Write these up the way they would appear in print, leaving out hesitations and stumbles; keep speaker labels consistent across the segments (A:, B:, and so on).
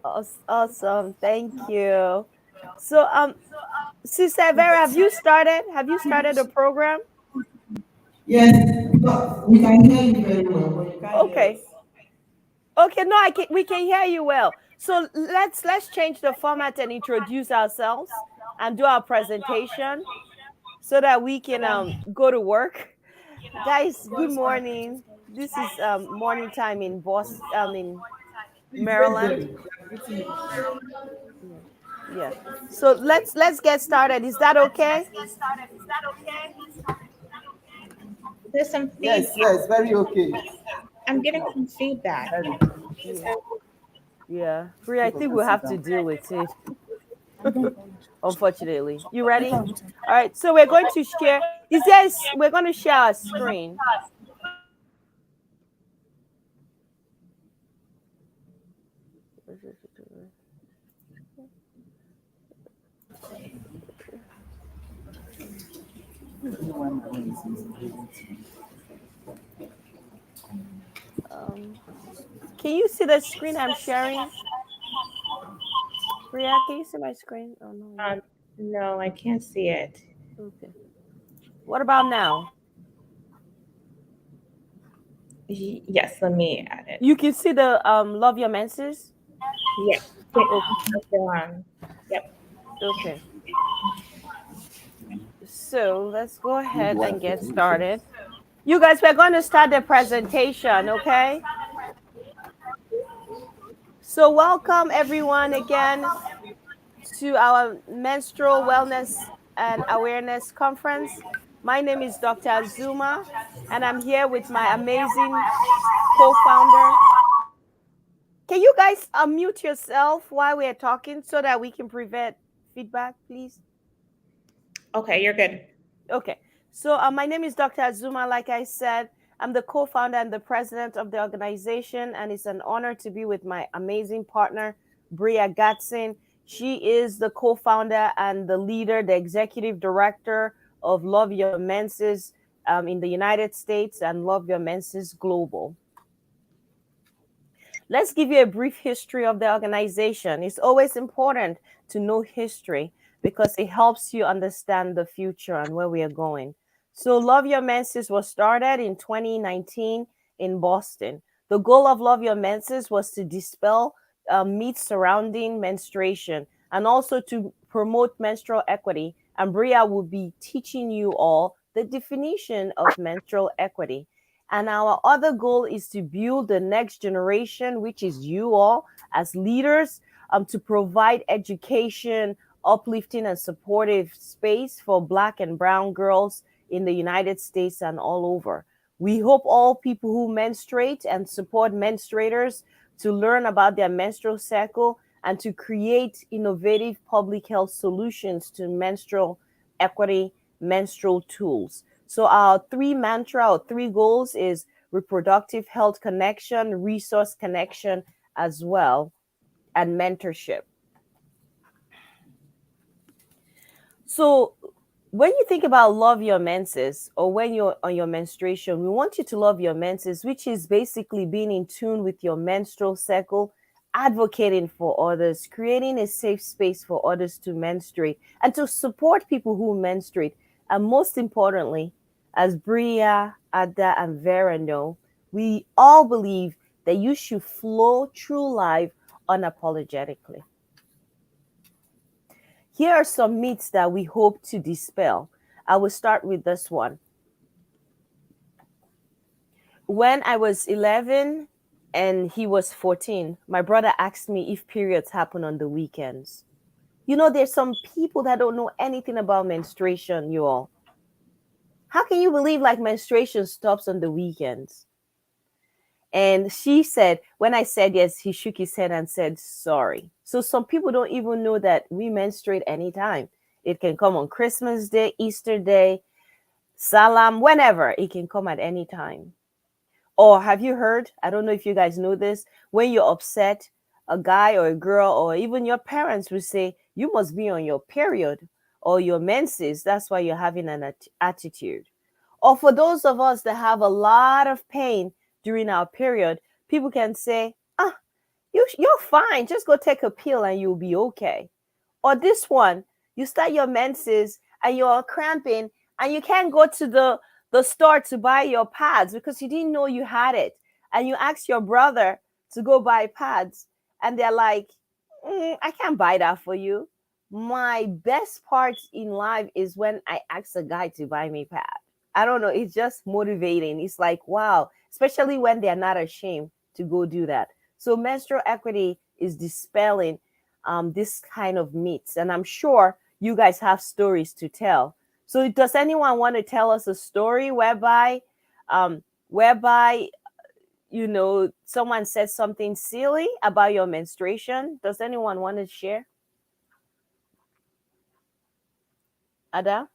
A: Awesome. Thank you. So, Sister Vera, have you started? Have you started the program?
B: Yes, but we can hear you very well, but you can't hear
A: Okay.
B: us.
A: Okay. No, I can. We can hear you well. So let's change the format and introduce ourselves and do our presentation so that we can go to work. Guys, good morning. This is morning time in Boston, in
B: Please break
A: Maryland.
B: them. They are greeting you.
A: Yeah. Yeah. So let's get started. Is that okay?
C: There's some
B: Yes,
C: feedback.
B: yes, very okay.
C: I'm getting some feedback.
B: Very.
A: Yeah. Yeah. Bria, I
B: Both of
A: think
B: you
A: we'll
B: sit
A: have to
B: down.
A: deal with it. Unfortunately. You ready? All right. So we're going to share. We're going to share our screen. Um, can you see the screen I'm sharing? Bria, can you see my screen? Oh no.
C: Um, no, I can't see it.
A: Okay. What about now?
C: Yes, let me add it.
A: You can see the Love Your Menses?
C: Yes. Click
A: Okay.
C: go on. Yep.
A: Okay. So let's go ahead and get started. You guys, we're going to start the presentation, okay? So welcome everyone again to our menstrual wellness and awareness conference. My name is Dr. Azuma, and I'm here with my amazing co-founder. Can you guys unmute yourself while we're talking so that we can prevent feedback, please?
C: Okay, you're good.
A: Okay. So my name is Dr. Azuma. Like I said, I'm the co-founder and the president of the organization, and it's an honor to be with my amazing partner, Bria Godzin. She is the co-founder and the leader, the executive director of Love Your Menses in the United States and Love Your Menses Global. Let's give you a brief history of the organization. It's always important to know history because it helps you understand the future and where we are going. So, Love Your Menses was started in 2019 in Boston. The goal of Love Your Menses was to dispel myths surrounding menstruation and also to promote menstrual equity. And Bria will be teaching you all the definition of menstrual equity. And our other goal is to build the next generation, which is you all as leaders, to provide education, uplifting, and supportive space for Black and Brown girls in the United States and all over. We hope all people who menstruate and support menstruators to learn about their menstrual cycle and to create innovative public health solutions to menstrual equity, menstrual tools. So our three mantra or three goals is reproductive health connection, resource connection as well, and mentorship. So when you think about love your menses or when you're on your menstruation, we want you to love your menses, which is basically being in tune with your menstrual cycle, advocating for others, creating a safe space for others to menstruate and to support people who menstruate. And most importantly, as Bria, Ada, and Vera know, we all believe that you should flow through life unapologetically. Here are some myths that we hope to dispel. I will start with this one. When I was 11 and he was 14, my brother asked me if periods happen on the weekends. You know, there's some people that don't know anything about menstruation, you all. How can you believe like menstruation stops on the weekends? And she said, when I said yes, he shook his head and said, sorry. So some people don't even know that we menstruate anytime. It can come on Christmas Day, Easter Day, Salam, whenever. It can come at any time. Or have you heard? I don't know if you guys know this. When you're upset, a guy or a girl or even your parents will say, you must be on your period or your menses. That's why you're having an attitude. Or for those of us that have a lot of pain during our period, people can say, ah, you're fine. Just go take a pill and you'll be okay. Or this one, you start your menses and you're cramping and you can't go to the store to buy your pads because you didn't know you had it. And you ask your brother to go buy pads and they're like, I can't buy that for you. My best part in life is when I ask a guy to buy me pad. I don't know, it's just motivating. It's like, wow, especially when they're not ashamed to go do that. So menstrual equity is dispelling this kind of myths, and I'm sure you guys have stories to tell. So does anyone want to tell us a story whereby someone said something silly about your menstruation? Does anyone want to share? Ada,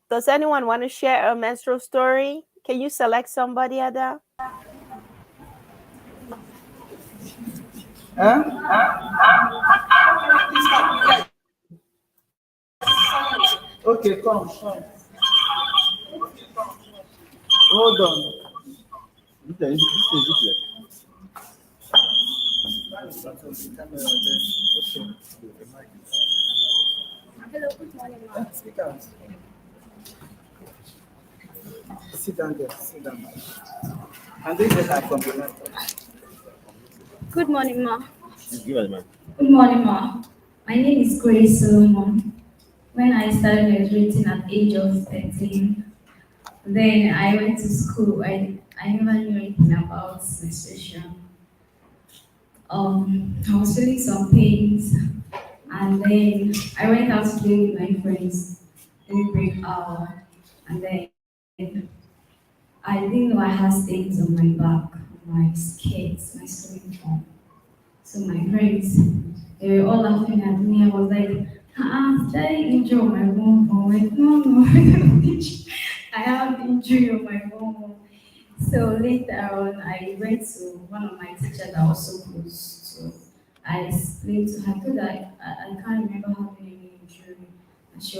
A: does anyone want to share a menstrual story? Can you select somebody, Ada?
B: Huh? Okay, come, come. Hold on.
D: Hello, good morning, ma.
B: Speak out. Sit down there. Sit down. And this is a compliment.
D: Good morning, ma. Good morning, ma. My name is Grace Solomon. When I started graduating at age of 13, then I went to school. I never knew anything about menstruation. I was feeling some pains, and then I went out to play with my friends during break hour, and then I didn't know I had stains on my back, on my skirts, my swimming form. So my friends, they were all laughing at me. I was like, did I injure my bum bum? Like, no, no, I have injury on my bum bum. So later on, I went to one of my teachers that was so close to. I explained to her, I told her I can't remember having any injury. And she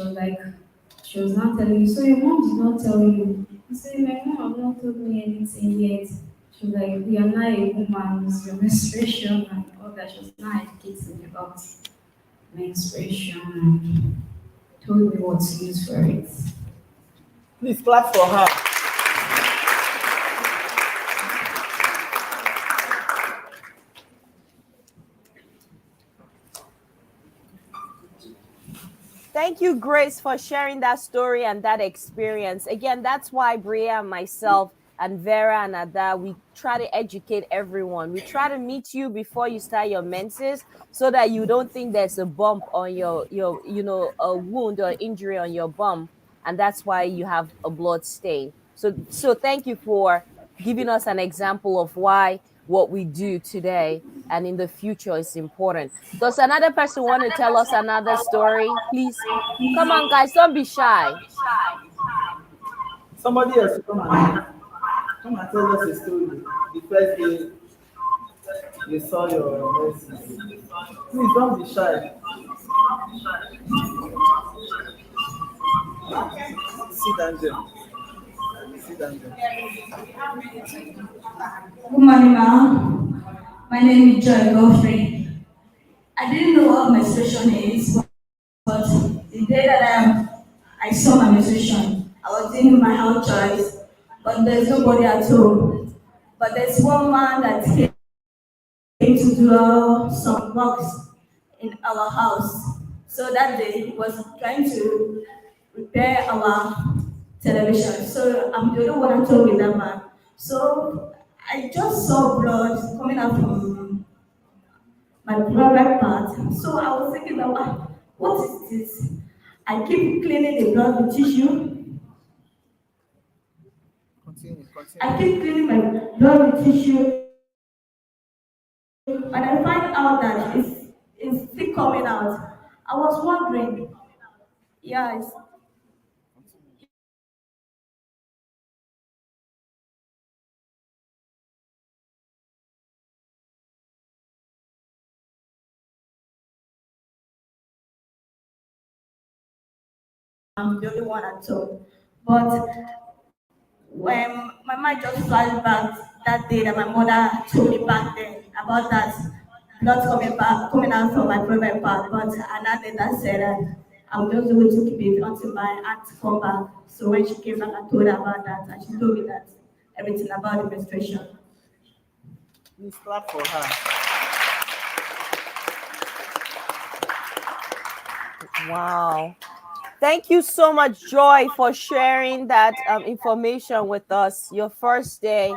D: was not telling me, so your mom did not tell you. I said, my mom has not told me anything yet. She was like, we are not a woman, it's your menstruation and all that. She was not educating me about menstruation and told me what to use for it.
B: Please clap for her.
A: Thank you, Grace, for sharing that story and that experience. Again, that's why Bria and myself and Vera and Ada, we try to educate everyone. We try to meet you before you start your menses so that you don't think there's a bump on a wound or injury on your bum. And that's why you have a blood stain. So thank you for giving us an example of why what we do today and in the future is important. Does another person want to tell us another story? Please come on, guys, don't be shy.
B: Somebody else to come and tell us a story. The first day you saw your message. Please don't be shy. Sit down there. Sit down there.
D: Good morning, ma'am. My name is Joy Godfrey. I didn't know what menstruation is, but the day that I saw my menstruation, I was doing my health choice, but there's nobody at home. But there's one man that came to do some works in our house. So that day he was trying to repair our television. So I'm the only one at home with that man. So I just saw blood coming out from my private part. So I was thinking, that, what is this? I keep cleaning the blood with tissue.
B: Continue,
D: I
B: continue.
D: keep cleaning my blood with tissue, and I find out that it's still coming out. I was wondering, yeah, yeah, it's still coming out. I was wondering, I'm the only one at home. But when my mind just flashed back that day that my mother told me back then about that blood coming out from my private part. But Anna later said that I'm just going to keep it until my aunt come back. So when she came back, I told her about that, and she told me that everything about the menstruation.
B: Please clap for her.
A: Wow. Thank you so much, Joy, for sharing that information with us. Your first day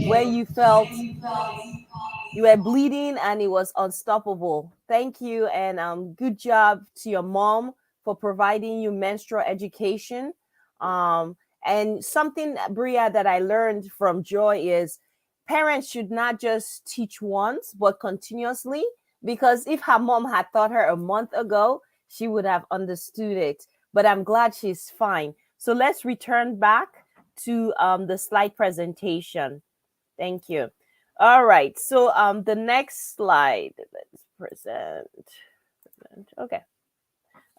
A: where you felt you were bleeding and it was unstoppable. Thank you, and good job to your mom for providing you menstrual education. Um, and something, Bria, that I learned from Joy is parents should not just teach once, but continuously. Because if her mom had taught her a month ago, she would have understood it. But I'm glad she's fine. So let's return back to the slide presentation. Thank you. All right. So the next slide. Let's present. Okay.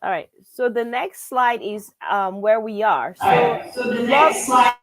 A: All right. So the next slide is where we are. So love.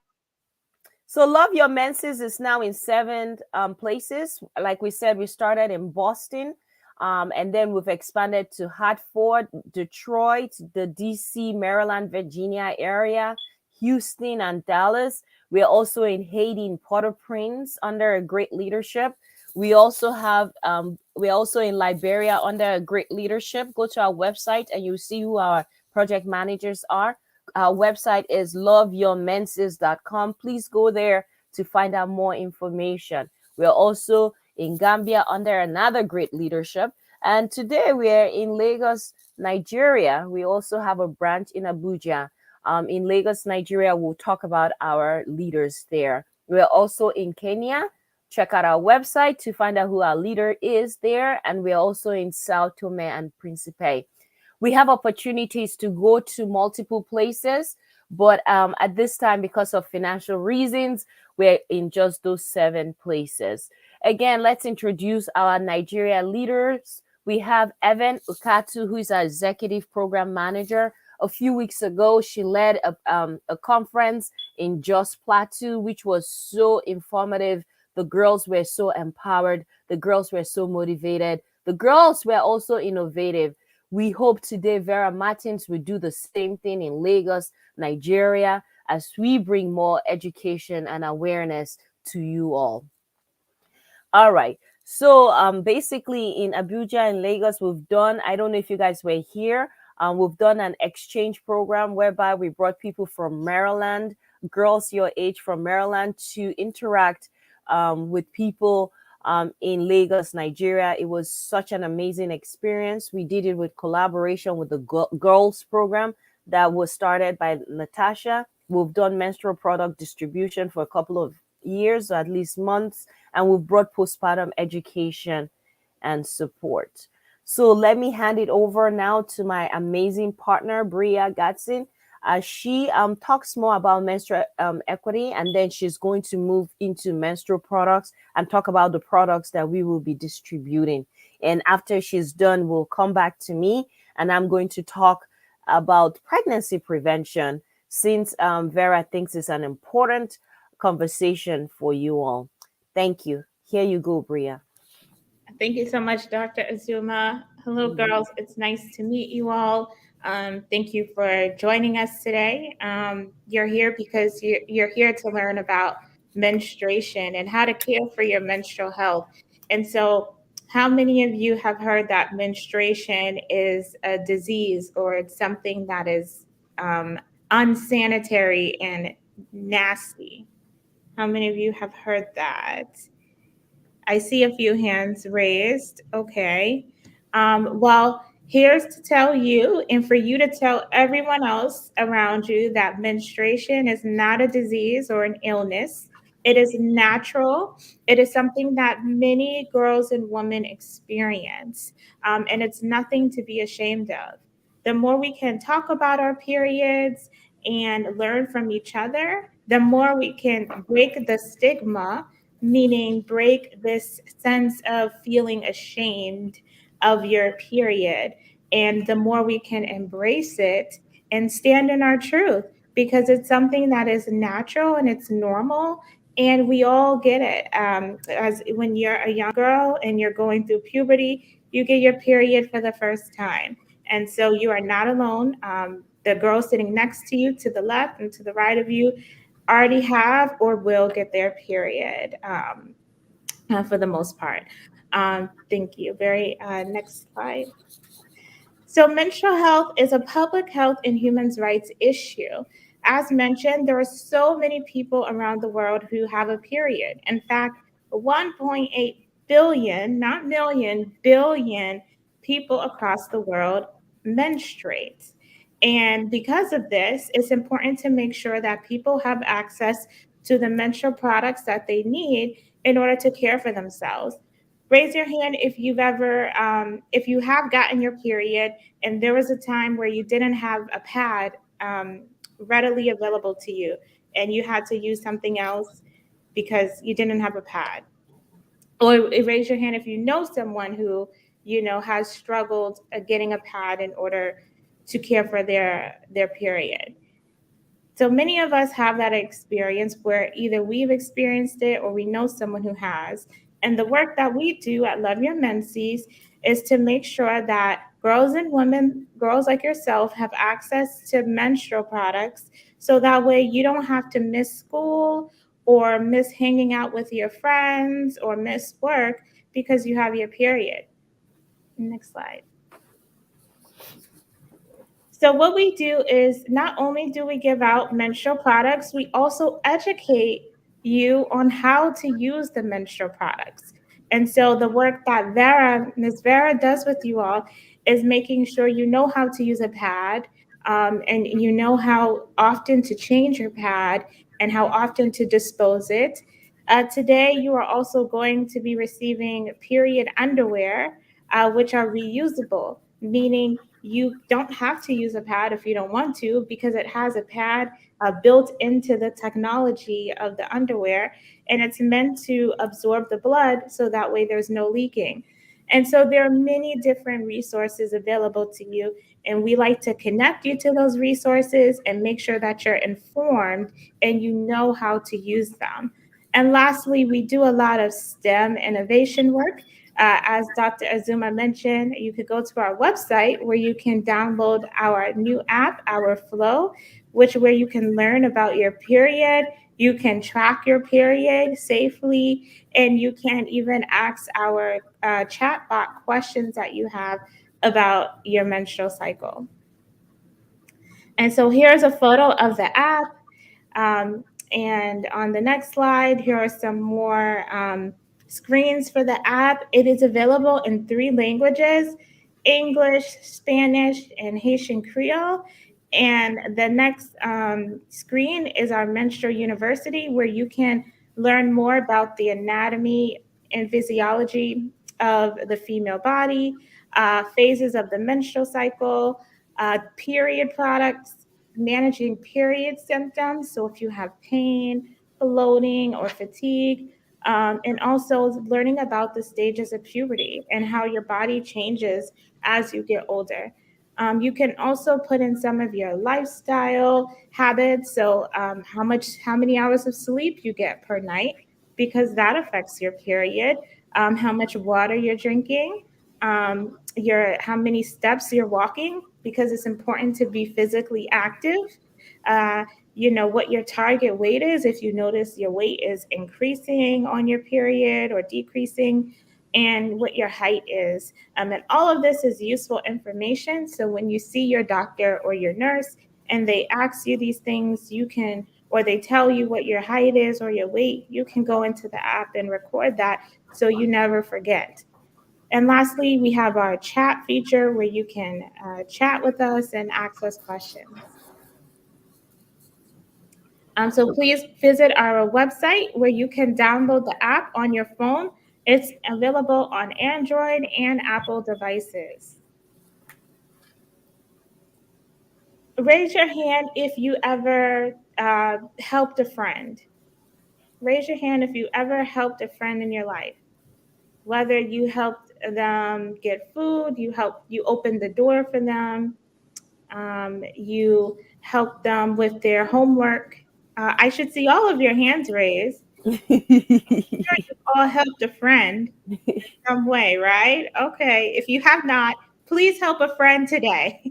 A: So Love Your Menses is now in seven places. Like we said, we started in Boston, and then we've expanded to Hartford, Detroit, the DC, Maryland, Virginia area, Houston, and Dallas. We're also in Haiti, in Port-au-Prince, under a great leadership. We're also in Liberia under a great leadership. Go to our website and you'll see who our project managers are. Our website is loveyourmenses.com. Please go there to find out more information. We're also in Gambia under another great leadership. And today we are in Lagos, Nigeria. We also have a branch in Abuja. In Lagos, Nigeria, we'll talk about our leaders there. We're also in Kenya. Check out our website to find out who our leader is there. And we're also in Sao Tome and Principe. We have opportunities to go to multiple places, but at this time, because of financial reasons, we're in just those seven places. Again, let's introduce our Nigeria leaders. We have Evan Ukatu, who is our executive program manager. A few weeks ago, she led a conference in Jos Plateau, which was so informative. The girls were so empowered. The girls were so motivated. The girls were also innovative. We hope today Vera Martins will do the same thing in Lagos, Nigeria, as we bring more education and awareness to you all. All right. So basically in Abuja and Lagos, we've done, I don't know if you guys were here, we've done an exchange program whereby we brought people from Maryland, girls your age from Maryland, to interact with people in Lagos, Nigeria. It was such an amazing experience. We did it with collaboration with the girls program that was started by Natasha. We've done menstrual product distribution for a couple of years, or at least months, and we've brought postpartum education and support. So let me hand it over now to my amazing partner, Bria Godzin. She talks more about menstrual equity, and then she's going to move into menstrual products and talk about the products that we will be distributing. And after she's done, we'll come back to me, and I'm going to talk about pregnancy prevention, since Vera thinks it's an important conversation for you all. Thank you. Here you go, Bria.
C: Thank you so much, Dr. Azuma. Hello, girls. It's nice to meet you all. Thank you for joining us today. You're here because you're here to learn about menstruation and how to care for your menstrual health. And so, how many of you have heard that menstruation is a disease or it's something that is unsanitary and nasty? How many of you have heard that? I see a few hands raised. Okay. Well, here's to tell you and for you to tell everyone else around you that menstruation is not a disease or an illness. It is natural. It is something that many girls and women experience, and it's nothing to be ashamed of. The more we can talk about our periods and learn from each other, the more we can break the stigma, meaning break this sense of feeling ashamed of your period. And the more we can embrace it and stand in our truth, because it's something that is natural and it's normal, and we all get it. As when you're a young girl and you're going through puberty, you get your period for the first time, and so you are not alone. The girls sitting next to you, to the left and to the right of you, already have or will get their period, for the most part. Thank you. Very next slide. So, menstrual health is a public health and human rights issue. As mentioned, there are so many people around the world who have a period. In fact, 1.8 billion, not million, billion people across the world menstruate. And because of this, it's important to make sure that people have access to the menstrual products that they need in order to care for themselves. Raise your hand if you've ever, if you have gotten your period and there was a time where you didn't have a pad readily available to you and you had to use something else because you didn't have a pad. Or raise your hand if you know someone who, has struggled getting a pad in order to care for their period. So many of us have that experience where either we've experienced it or we know someone who has. And the work that we do at Love Your Menses is to make sure that girls and women, girls like yourself, have access to menstrual products so that way you don't have to miss school or miss hanging out with your friends or miss work because you have your period. Next slide. So what we do is not only do we give out menstrual products, we also educate you on how to use the menstrual products. And so the work that Ms. Vera does with you all is making sure you know how to use a pad, and you know how often to change your pad and how often to dispose it. Today, you are also going to be receiving period underwear, which are reusable, meaning you don't have to use a pad if you don't want to because it has a pad built into the technology of the underwear, and it's meant to absorb the blood so that way there's no leaking. And so there are many different resources available to you, and we like to connect you to those resources and make sure that you're informed and you know how to use them. And lastly, we do a lot of STEM innovation work. As Dr. Azuma mentioned, you could go to our website where you can download our new app, our Flow, which where you can learn about your period, you can track your period safely, and you can even ask our chatbot questions that you have about your menstrual cycle. And so here's a photo of the app. Um, and on the next slide, here are some more screens for the app. It is available in 3 languages: English, Spanish, and Haitian Creole. And the next screen is our Menstrual University, where you can learn more about the anatomy and physiology of the female body, phases of the menstrual cycle, period products, managing period symptoms. So if you have pain, bloating, or fatigue, and also learning about the stages of puberty and how your body changes as you get older. You can also put in some of your lifestyle habits. So how many hours of sleep you get per night, because that affects your period. How much water you're drinking, your how many steps you're walking, because it's important to be physically active. Uh, what your target weight is if you notice your weight is increasing on your period or decreasing, and what your height is. And all of this is useful information. So when you see your doctor or your nurse and they ask you these things, you can, or they tell you what your height is or your weight, you can go into the app and record that so you never forget. And lastly, we have our chat feature where you can chat with us and ask us questions. So please visit our website where you can download the app on your phone. It's available on Android and Apple devices. Raise your hand if you ever helped a friend. Raise your hand if you ever helped a friend in your life. Whether you helped them get food, you opened the door for them, you help them with their homework. I should see all of your hands raised. Sure, you've all helped a friend some way, right? Okay. If you have not, please help a friend today.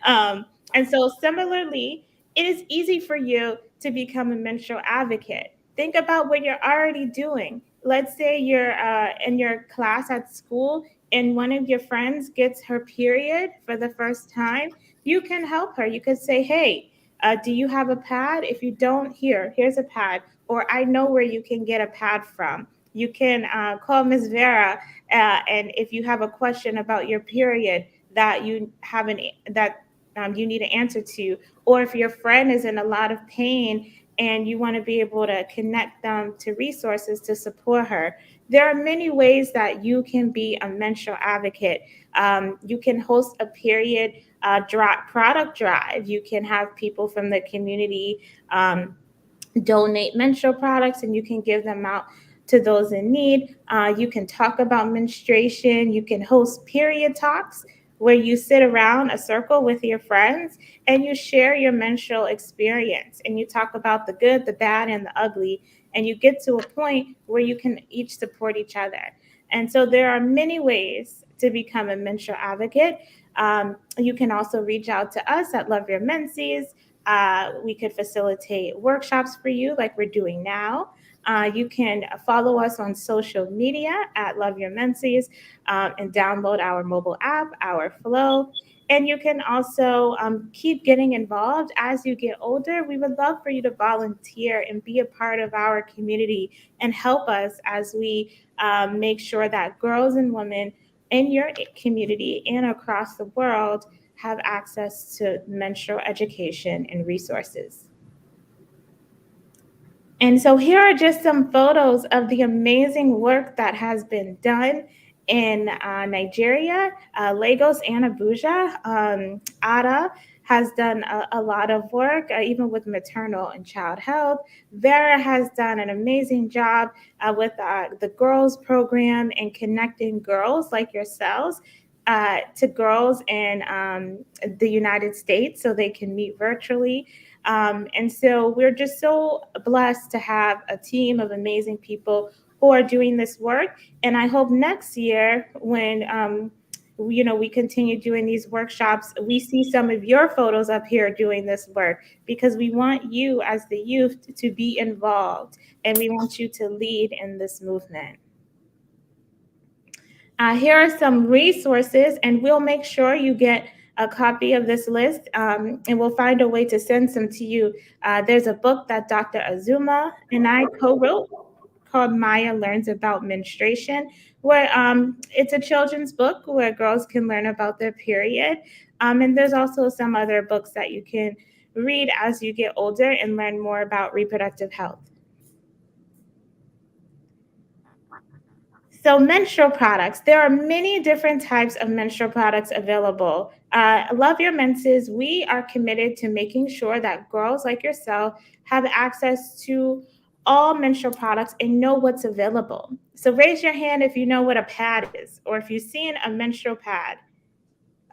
C: um, and so, similarly, it is easy for you to become a menstrual advocate. Think about what you're already doing. Let's say you're in your class at school and one of your friends gets her period for the first time. You can help her. You could say, hey, do you have a pad? If you don't, here's a pad. Or I know where you can get a pad from. You can call Miss Vera, and if you have a question about your period that you haven't that you need an answer to, or if your friend is in a lot of pain and you want to be able to connect them to resources to support her, there are many ways that you can be a menstrual advocate. You can host a period product drive. You can have people from the community. Donate menstrual products and you can give them out to those in need. You can talk about menstruation. You can host period talks where you sit around a circle with your friends and you share your menstrual experience and you talk about the good, the bad, and the ugly. And you get to a point where you can each support each other. And so there are many ways to become a menstrual advocate. You can also reach out to us at Love Your Menses. We could facilitate workshops for you like we're doing now. You can follow us on social media at Love Your Menses and download our mobile app, our Flow. And you can also keep getting involved as you get older. We would love for you to volunteer and be a part of our community and help us as we make sure that girls and women in your community and across the world have access to menstrual education and resources. And so here are just some photos of the amazing work that has been done in Nigeria, Lagos, and Abuja. Ada has done a lot of work, even with maternal and child health. Vera has done an amazing job with the girls program and connecting girls like yourselves to girls in the United States so they can meet virtually. And so we're just so blessed to have a team of amazing people who are doing this work. And I hope next year, when we continue doing these workshops, we see some of your photos up here doing this work because we want you as the youth to be involved and we want you to lead in this movement. Here are some resources, and we'll make sure you get a copy of this list, and we'll find a way to send some to you. There's a book that Dr. Azuma and I co-wrote called Maya Learns About Menstruation, where it's a children's book where girls can learn about their period. And there's also some other books that you can read as you get older and learn more about reproductive health. So, menstrual products. There are many different types of menstrual products available. Love Your Menses, we are committed to making sure that girls like yourself have access to all menstrual products and know what's available. So, raise your hand if you know what a pad is or if you've seen a menstrual pad.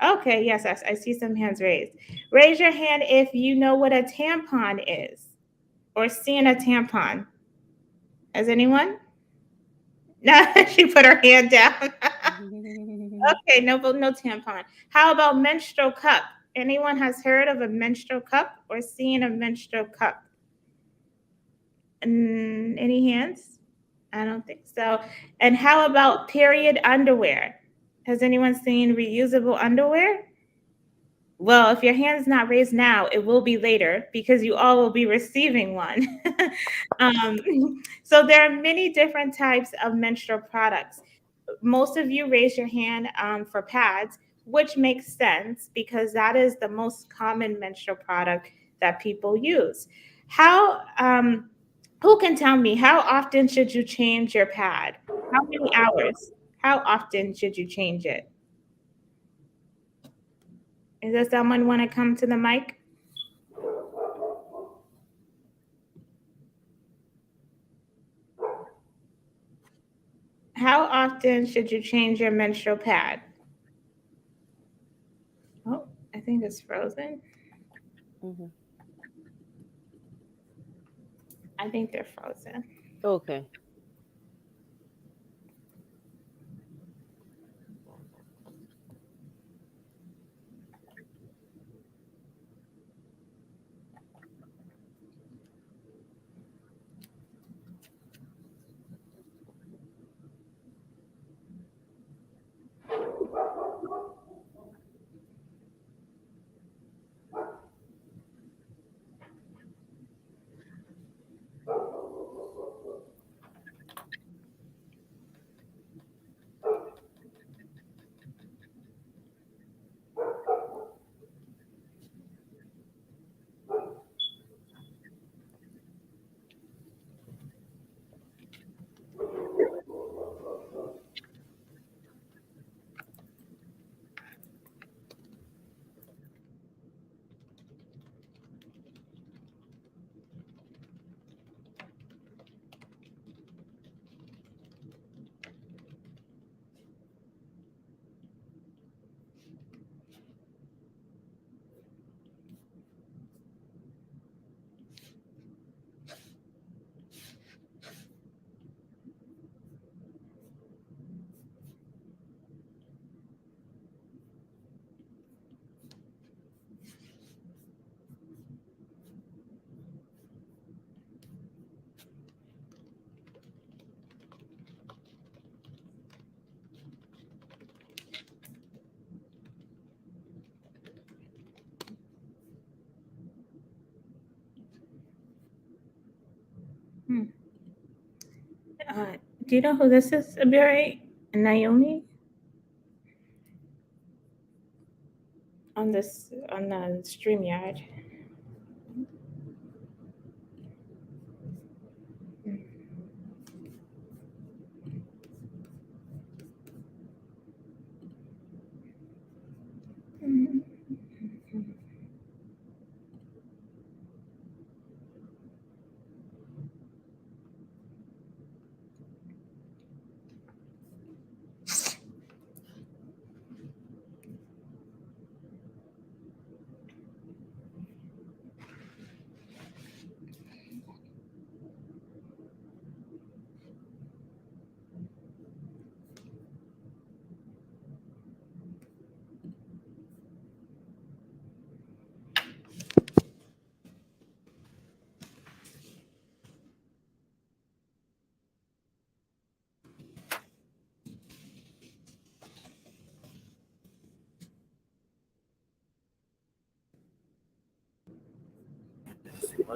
C: Okay, yes, I see some hands raised. Raise your hand if you know what a tampon is or seen a tampon. Has anyone? No, she put her hand down. Okay, no tampon. How about menstrual cup? Anyone has heard of a menstrual cup or seen a menstrual cup? Any hands? I don't think so. And how about period underwear? Has anyone seen reusable underwear? Well, if your hand is not raised now, it will be later because you all will be receiving one. um, so there are many different types of menstrual products. Most of you raise your hand for pads, which makes sense because that is the most common menstrual product that people use. How, who can tell me how often should you change your pad? How many hours? How often should you change it? Is there someone want to come to the mic? How often should you change your menstrual pad? Oh, I think it's frozen.
A: Hmm.
C: I think they're frozen.
A: Okay.
C: Hmm. Uh, do you know who this is, Abiri and Naomi, on this on the StreamYard? Mhm.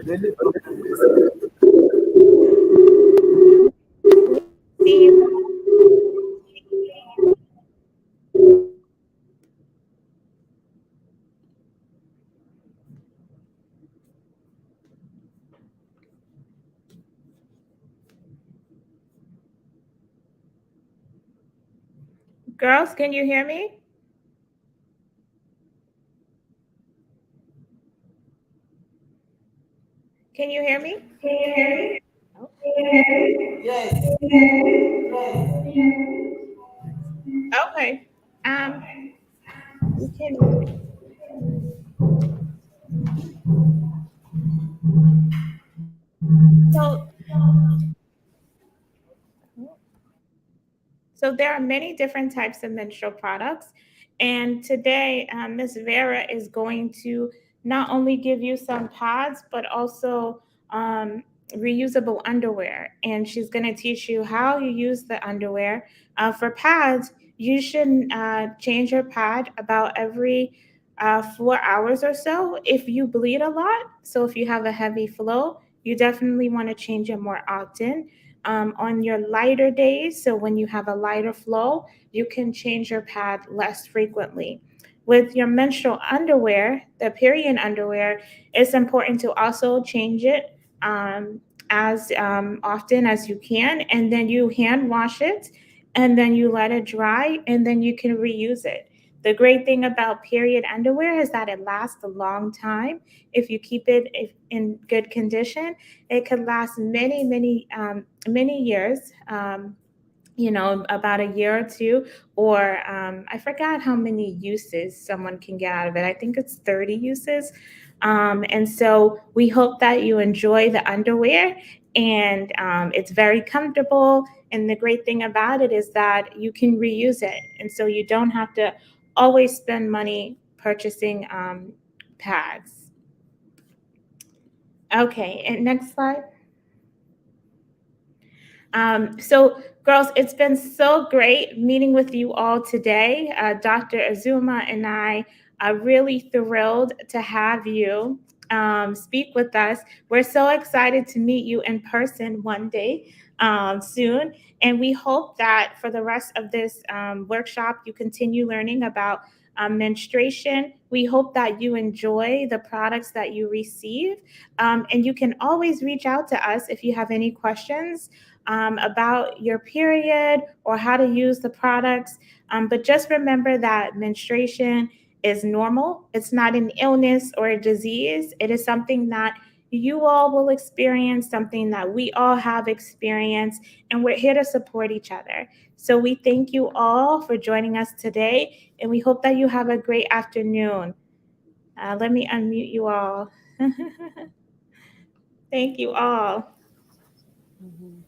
B: Really?
C: See you. Girls, can you hear me? Can you hear me? Oh,
B: Yes.
C: okay. You can. So, so there are many different types of menstrual products. And today, Miss Vera is going to not only give you some pads, but also um, reusable underwear. And she's going to teach you how you use the underwear. For pads, you should change your pad about every 4 hours or so if you bleed a lot. So if you have a heavy flow, you definitely want to change it more often on your lighter days. So when you have a lighter flow, you can change your pad less frequently. With your menstrual underwear, the period underwear, it's important to also change it as often as you can, and then you hand wash it, and then you let it dry, and then you can reuse it. The great thing about period underwear is that it lasts a long time if you keep it in good condition. It could last many years. About a year or two, or I forgot how many uses someone can get out of it. I think it's 30 uses. And so we hope that you enjoy the underwear, and it's very comfortable. And the great thing about it is that you can reuse it. And so you don't have to always spend money purchasing pads. Okay, and next slide. So, girls, it's been so great meeting with you all today. Dr. Azuma and I are really thrilled to have you speak with us. We're so excited to meet you in person one day soon. And we hope that for the rest of this workshop, you continue learning about menstruation. We hope that you enjoy the products that you receive. And you can always reach out to us if you have any questions about your period or how to use the products. But just remember that menstruation is normal. It's not an illness or a disease. It is something that you all will experience, something that we all have experienced, and we're here to support each other. So we thank you all for joining us today, and we hope that you have a great afternoon. Let me unmute you all. Thank you all.
A: Mhm.